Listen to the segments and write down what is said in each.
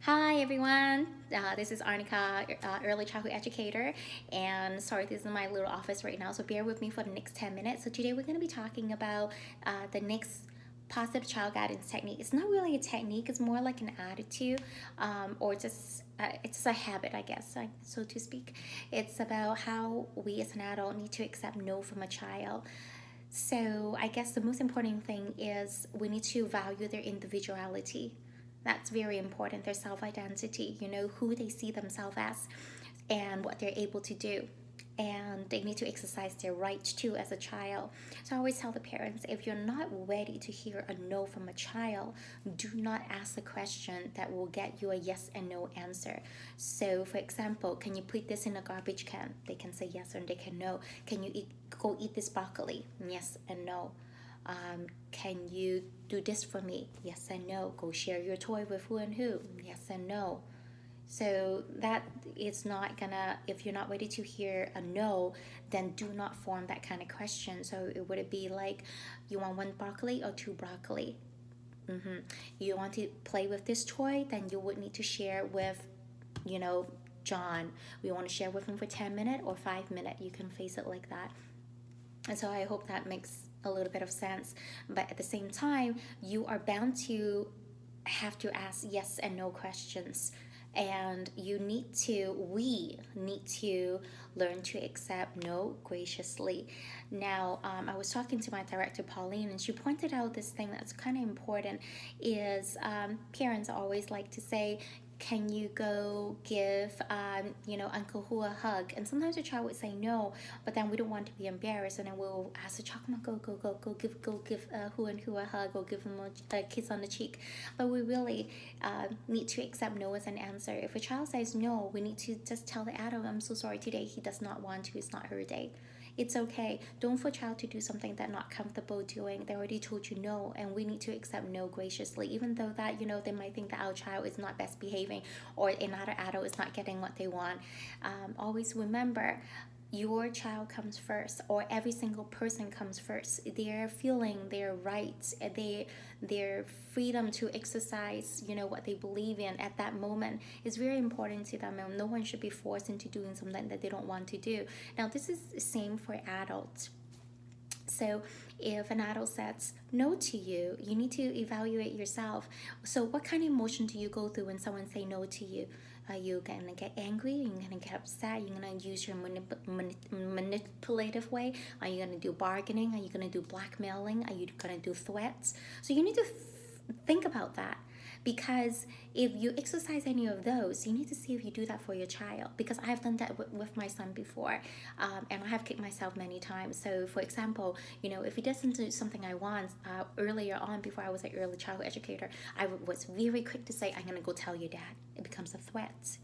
Hi everyone, this is Arnica, early childhood educator, and sorry, this is my little office right now, so bear with me for the next 10 minutes. So today we're going to be talking about the next positive child guidance technique. It's not really a technique, it's more like an attitude, or just it's a habit, I guess, so to speak. It's about how we as an adult need to accept no from a child. So I guess the most important thing is we need to value their individuality. That's very important, their self identity, who they see themselves as and what they're able to do. And they need to exercise their rights too as a child. So I always tell the parents, if you're not ready to hear a no from a child, do not ask a question that will get you a yes and no answer. So for example, can you put this in a garbage can? They can say yes or they can no. Can you go eat this broccoli? Yes and no. Can you do this for me? Yes and no. Go share your toy with who and who? Yes and no. So that is not gonna, if you're not ready to hear a no, then do not form that kind of question. So it would be like, you want one broccoli or two broccoli? Mm-hmm. You want to play with this toy? Then you would need to share with, you know, John. We want to share with him for 10 minutes or 5 minutes. You can face it like that. And so I hope that makes a little bit of sense. But at the same time, you are bound to have to ask yes and no questions. And we need to learn to accept no graciously. Now, I was talking to my director, Pauline, and she pointed out this thing that's kind of important is parents always like to say, can you go give Uncle Hu a hug? And sometimes the child would say no, but then we don't want to be embarrassed, and then we'll ask the child, come on, go give Hu and Hu a hug, or give him a kiss on the cheek. But we really need to accept no as an answer. If a child says no, we need to just tell the adult, I'm so sorry, today he does not want to, it's not her day. It's okay. Don't for a child to do something they're not comfortable doing. They already told you no, and we need to accept no graciously, even though that they might think that our child is not best behaving or another adult is not getting what they want. Always remember, your child comes first, or every single person comes first. Their feeling, their rights, their freedom to exercise what they believe in at that moment is very important to them, and no one should be forced into doing something that they don't want to do. Now this is the same for adults. So if an adult says no to you, you need to evaluate yourself. So what kind of emotion do you go through when someone say no to you? Are you gonna get angry? Are you gonna get upset? Are you gonna use your manipulative way? Are you gonna do bargaining? Are you gonna do blackmailing? Are you gonna do threats? So you need to think about that, because if you exercise any of those, you need to see if you do that for your child, because I've done that with my son before, and I have kicked myself many times. So for example, if he doesn't do something I want, earlier on, before I was an early childhood educator, I was very quick to say, I'm going to go tell your dad. It becomes a threat.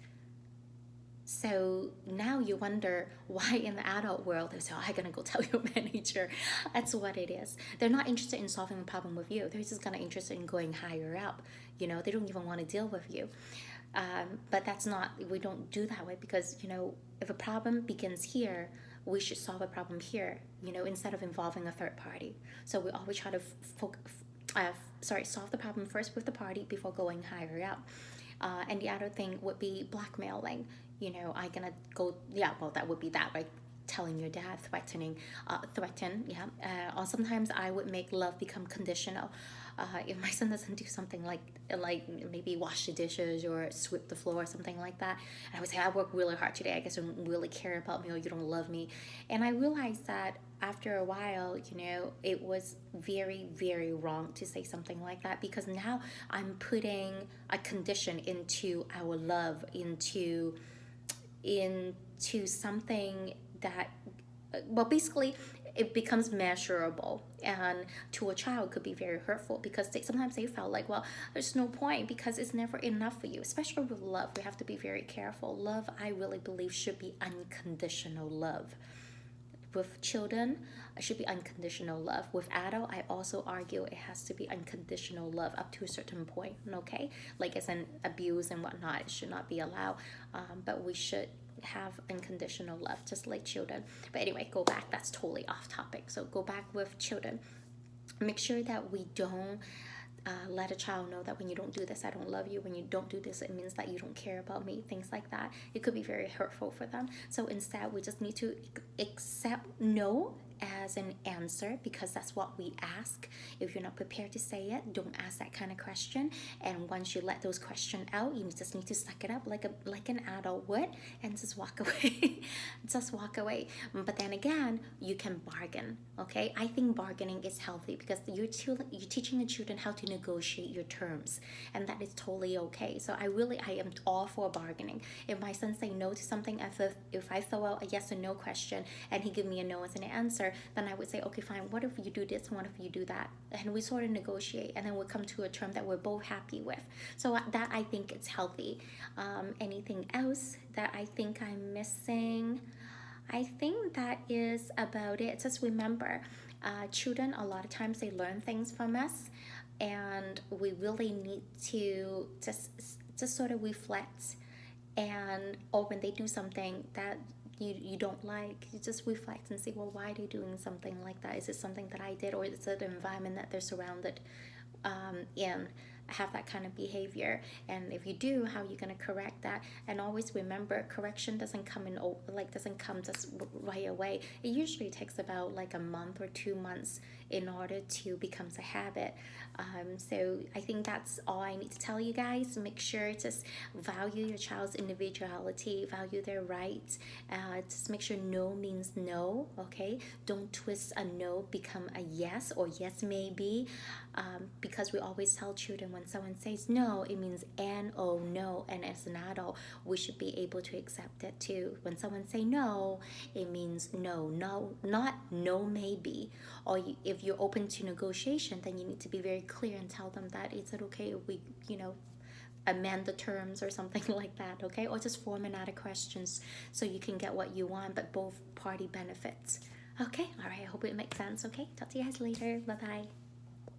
So now you wonder why in the adult world they say, oh, I'm gonna go tell your manager. That's what it is. They're not interested in solving a problem with you. They're just kind of interested in going higher up. They don't even want to deal with you. But that's not, we don't do that way, because if a problem begins here, we should solve a problem here, instead of involving a third party. So we always try to solve the problem first with the party before going higher up. And the other thing would be blackmailing. I gonna go, yeah, well, that would be that, right? Telling your dad, threaten, yeah. Or sometimes I would make love become conditional. If my son doesn't do something like maybe wash the dishes or sweep the floor or something like that, and I would say, I work really hard today, I guess you don't really care about me, or you don't love me. And I realized that after a while, it was very, very wrong to say something like that, because now I'm putting a condition into our love, into something that, well, basically it becomes measurable, and to a child could be very hurtful, because sometimes they felt like, well, there's no point, because it's never enough for you. Especially with love, we have to be very careful. Love, I really believe, should be unconditional love. With children, it should be unconditional love. With adult, I also argue it has to be unconditional love up to a certain point. Okay, like as an abuse and whatnot, it should not be allowed. But we should have unconditional love, just like children. But anyway, go back. That's totally off topic. So go back with children. Make sure that we don't let a child know that when you don't do this, I don't love you. When you don't do this, it means that you don't care about me. Things like that. It could be very hurtful for them. So instead, we just need to accept no as an answer, because that's what we ask. If you're not prepared to say it, don't ask that kind of question. And once you let those questions out, you just need to suck it up like an adult would, and just walk away. Just walk away. But then again, you can bargain. Okay, I think bargaining is healthy, because you're teaching the children how to negotiate your terms, and that is totally okay. So I am all for bargaining. If my son say no to something, if I throw out a yes or no question and he give me a no as an answer, then I would say, okay, fine, what if you do this, what if you do that, and we sort of negotiate, and then we come to a term that we're both happy with. So that, I think it's healthy. Anything else that I think I'm missing? I think that is about it. Just remember, children, a lot of times they learn things from us, and we really need to just sort of reflect. And or when they do something that you don't like, you just reflect and see, well, why are they doing something like that? Is it something that I did, or is it the environment that they're surrounded in have that kind of behavior? And if you do, how are you going to correct that? And always remember, correction doesn't come doesn't come just right away. It usually takes about like a month or 2 months in order to become a habit. So I think that's all I need to tell you guys. Make sure to value your child's individuality, value their rights. Just make sure no means no. Okay, don't twist a no become a yes, or yes maybe, because we always tell children, when someone says no, it means N-O, no. And as an adult, we should be able to accept it too. When someone say no, it means no, no, not no maybe. Or if you're open to negotiation, then you need to be very clear and tell them that it's okay if we, amend the terms or something like that, okay? Or just format out questions so you can get what you want, but both party benefits. Okay, all right, I hope it makes sense, okay? Talk to you guys later. Bye-bye.